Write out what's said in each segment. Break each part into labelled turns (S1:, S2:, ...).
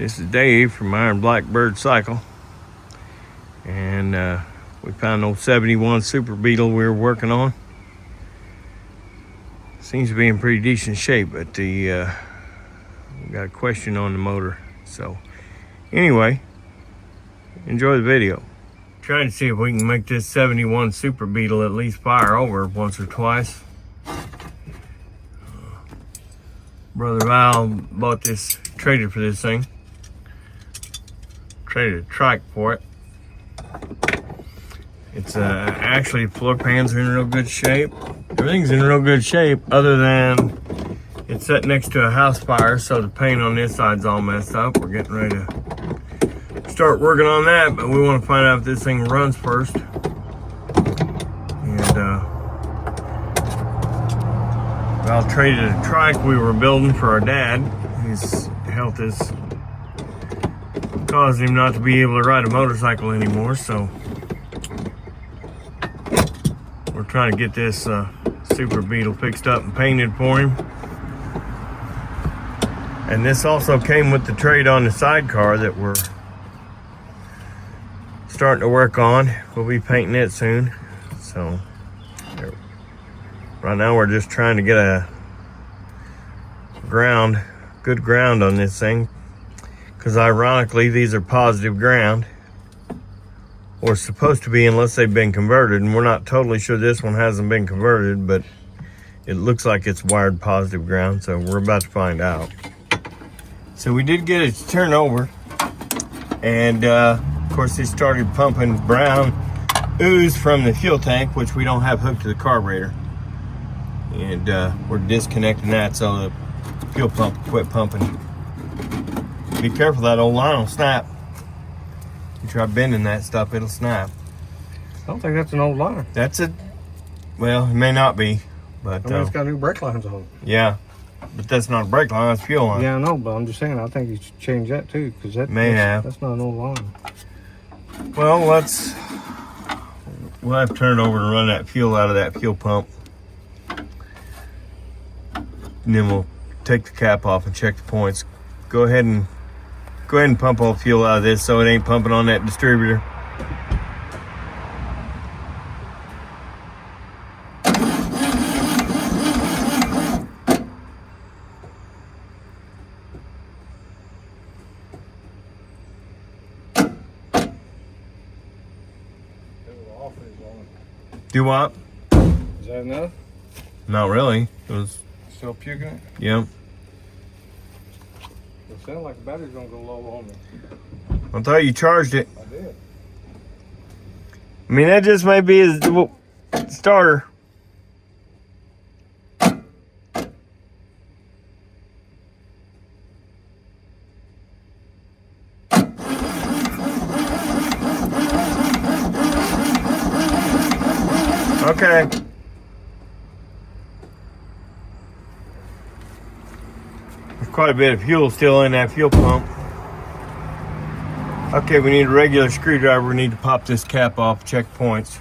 S1: This is Dave from Iron Blackbird Cycle, and we found an old 71 Super Beetle we were working on. Seems to be in pretty decent shape, but we got a question on the motor. So anyway, enjoy the video. Trying to see if we can make this 71 Super Beetle at least fire over once or twice. Brother Val bought this, traded for this thing. Traded a trike for it. It's actually floor pans are in real good shape. Everything's in real good shape other than it's set next to a house fire, so the paint on this side's all messed up. We're getting ready to start working on that, but we want to find out if this thing runs first. And Val traded a trike we were building for our dad. His health is caused him not to be able to ride a motorcycle anymore, so we're trying to get this Super Beetle fixed up and painted for him. And this also came with the trade on the sidecar that we're starting to work on. We'll be painting it soon. So right now we're just trying to get a good ground on this thing, because ironically these are positive ground, or supposed to be, unless they've been converted, and we're not totally sure this one hasn't been converted, but it looks like it's wired positive ground, so we're about to find out. So we did get it to turn over, and of course it started pumping brown ooze from the fuel tank, which we don't have hooked to the carburetor, and we're disconnecting that so the fuel pump will quit pumping. Be careful, that old line will snap. You try bending that stuff, it'll snap.
S2: I don't think that's an old line.
S1: That's it. Well, it may not be, but
S2: I mean, it's got new brake lines on it.
S1: Yeah, but that's not a brake line, that's fuel line.
S2: Yeah, I know, but I'm just saying, I think you should change that too, because that's not an old line.
S1: Well, we'll have to turn it over and run that fuel out of that fuel pump, and then we'll take the cap off and check the points. Go ahead and pump all the fuel out of this so it ain't pumping on that distributor. Do what?
S2: Is that enough?
S1: Not really. It was
S2: Still puking it?
S1: Yep.
S2: It sounds like the battery's gonna go low on me.
S1: I thought you charged it.
S2: I did.
S1: I mean, that just might be his starter. Okay. There's quite a bit of fuel still in that fuel pump. Okay, we need a regular screwdriver. We need to pop this cap off, check points.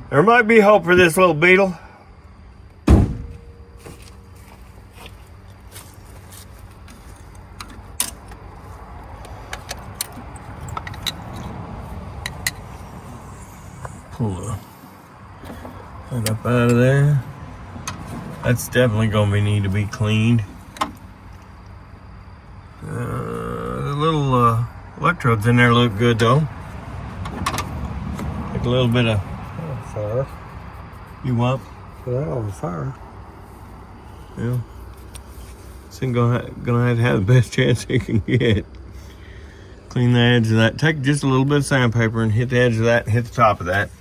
S1: There might be hope for this little Beetle. Pull that up out of there. That's definitely going to need to be cleaned. The little electrodes in there look good though. Like a little bit of
S2: fire.
S1: You want?
S2: Well, on fire.
S1: Yeah. This thing gonna have the best chance it can get. Clean the edge of that. Take just a little bit of sandpaper and hit the edge of that and hit the top of that.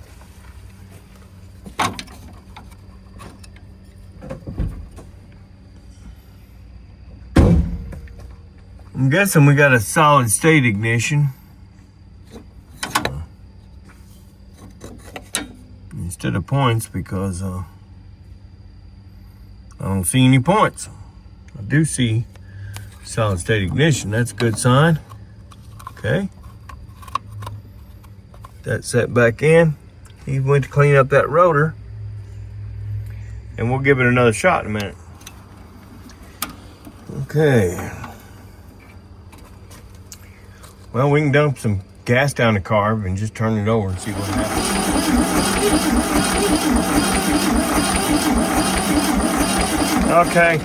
S1: I'm guessing we got a solid state ignition. Instead of points, because I don't see any points. I do see solid state ignition. That's a good sign. Okay. That set back in. He went to clean up that rotor, and we'll give it another shot in a minute. Okay. Well, we can dump some gas down the carb and just turn it over and see what happens. Okay.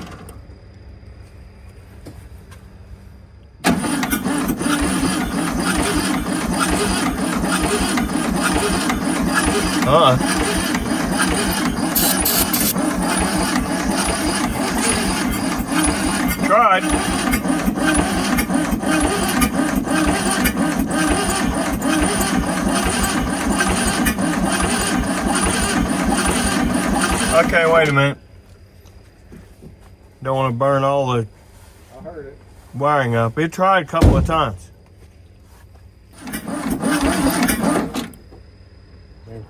S1: Tried. Okay, wait a minute. Don't want to burn all the wiring up. It tried a couple of times.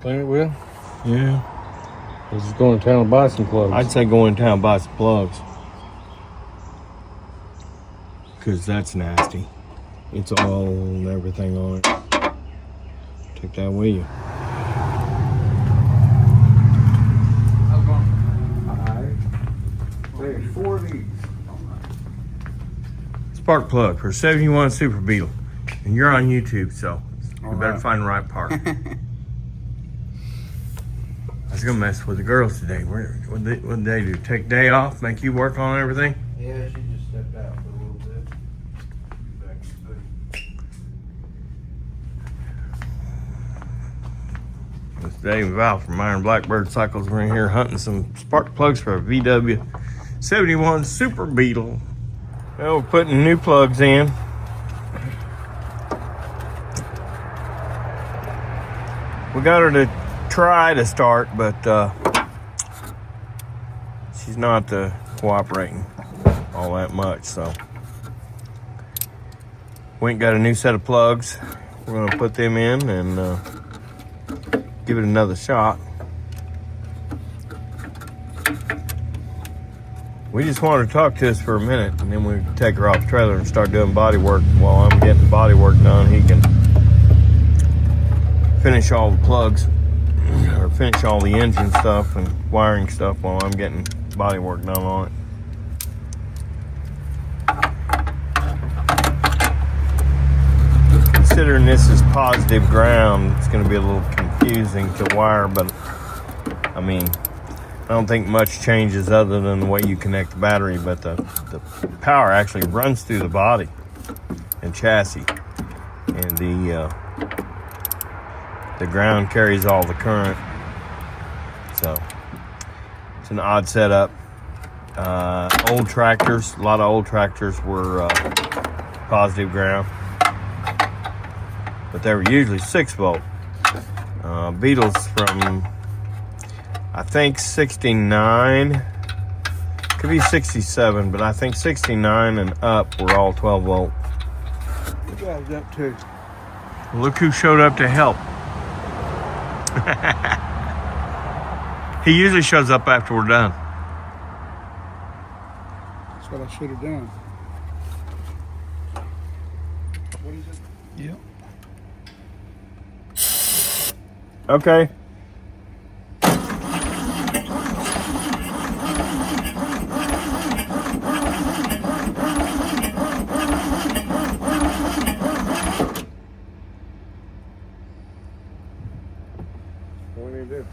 S2: Clean it with?
S1: Yeah.
S2: Let's just go in town and buy some plugs.
S1: I'd say go in town and buy some plugs. Because that's nasty. It's all and everything on it. Take that with you.
S2: There's 4 of these.
S1: Spark plug for 71 Super Beetle. And you're on YouTube, so you better find the right part. I was gonna mess with the girls today. What did they do? Take day off? Make you work on everything?
S2: Yeah, she just stepped out for a little bit.
S1: It's Dave and Val from Iron Blackbird Cycles. We're in here hunting some spark plugs for a VW 71 Super Beetle. Well, we're putting new plugs in. We got her to try to start, but she's not cooperating all that much, so we ain't got a new set of plugs. We're gonna put them in and give it another shot. We just wanted to talk to us for a minute, and then we take her off the trailer and start doing body work. While I'm getting body work done, he can finish all the plugs, or finish all the engine stuff and wiring stuff while I'm getting body work done on it. Considering this is positive ground, it's going to be a little confusing to wire, but I mean, I don't think much changes other than the way you connect the battery, but the power actually runs through the body and chassis, and the ground carries all the current. So it's an odd setup. Old tractors, a lot of old tractors were positive ground, but they were usually 6-volt. Beetles from, I think 69, could be 67, but I think 69 and up were all 12-volt.
S2: The guy's up too.
S1: Look who showed up to help. He usually shows up after we're done.
S2: That's what I should have done. What is it? Yep.
S1: Okay.
S2: What do you do?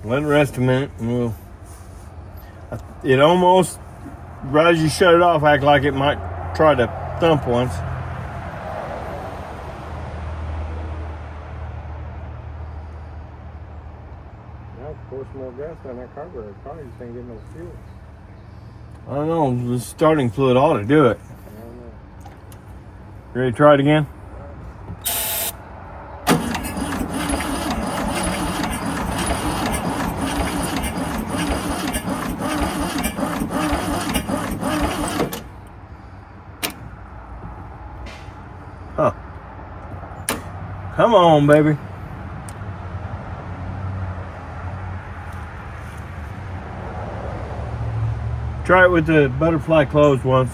S1: Let it rest a minute, and we'll. It almost, right as you shut it off, act like it might try to thump once.
S2: Now, pour some more gas down that carburetor. Probably just ain't getting no fuel.
S1: I don't know. The starting fluid ought to do it.
S2: I don't know.
S1: Ready to try it again? Huh. Come on, baby. Try it with the butterfly closed once.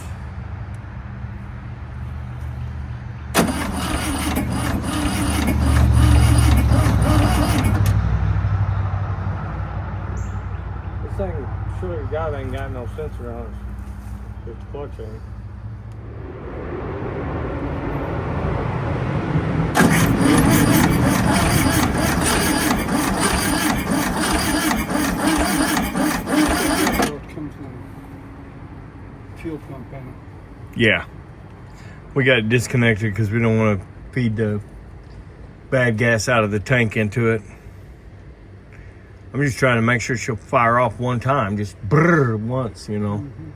S2: This thing, sure, God ain't got no sensor on it. Put the clutch in. Fuel pump in it.
S1: Yeah. We got it disconnected because we don't want to feed the bad gas out of the tank into it. I'm just trying to make sure she'll fire off one time, just brrr once, you know.
S3: Mm-hmm.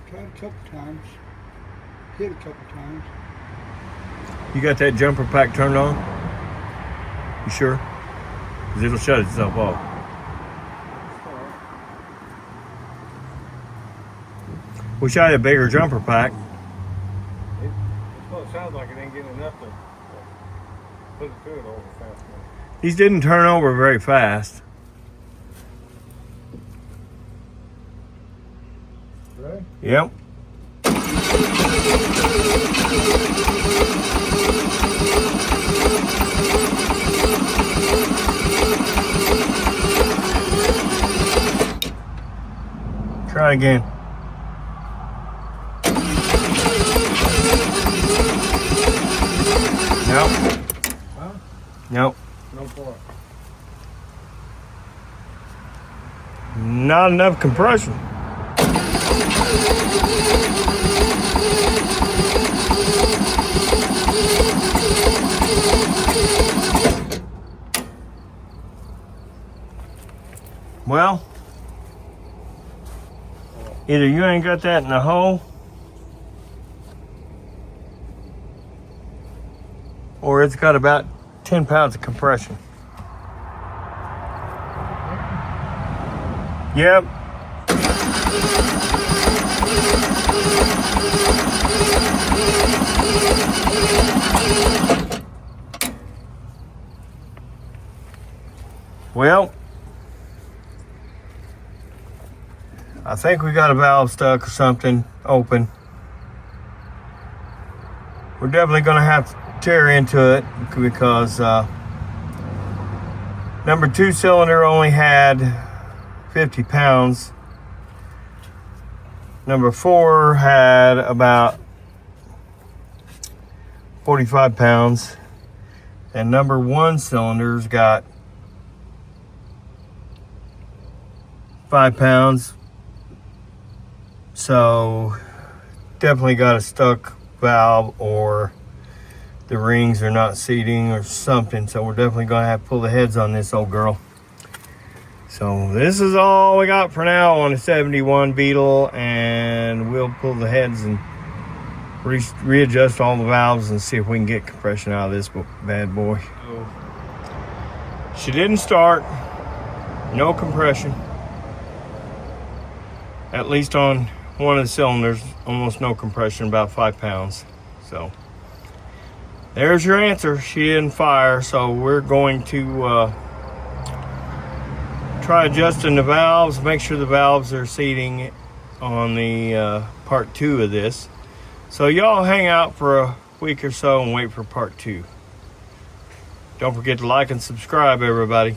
S3: Tried a couple times. Hit a couple times.
S1: You got that jumper pack turned on? You sure? Because it'll shut itself off. Wish I had a bigger jumper pack.
S2: Well, it sounds like it ain't getting enough to put it through it over fast enough.
S1: These didn't turn over very fast.
S2: Right?
S1: Yep. Try again. Nope.
S2: Huh?
S1: Nope.
S2: No point.
S1: Not enough compression. Well, either you ain't got that in the hole, or it's got about 10 pounds of compression. Yep. Well, I think we got a valve stuck or something open. We're definitely going to have to tear into it because number 2 cylinder only had 50 pounds. Number 4 had about 45 pounds. And number 1 cylinder's got 5 pounds. So definitely got a stuck valve, or the rings are not seating or something. So we're definitely gonna have to pull the heads on this old girl. So this is all we got for now on the 71 Beetle, and we'll pull the heads and readjust all the valves and see if we can get compression out of this bad boy. She didn't start, no compression. At least on one of the cylinders, almost no compression, about 5 pounds. So there's your answer. She didn't fire, so we're going to try adjusting the valves, make sure the valves are seating on the part 2 of this. So y'all hang out for a week or so and wait for part 2. Don't forget to like and subscribe, everybody.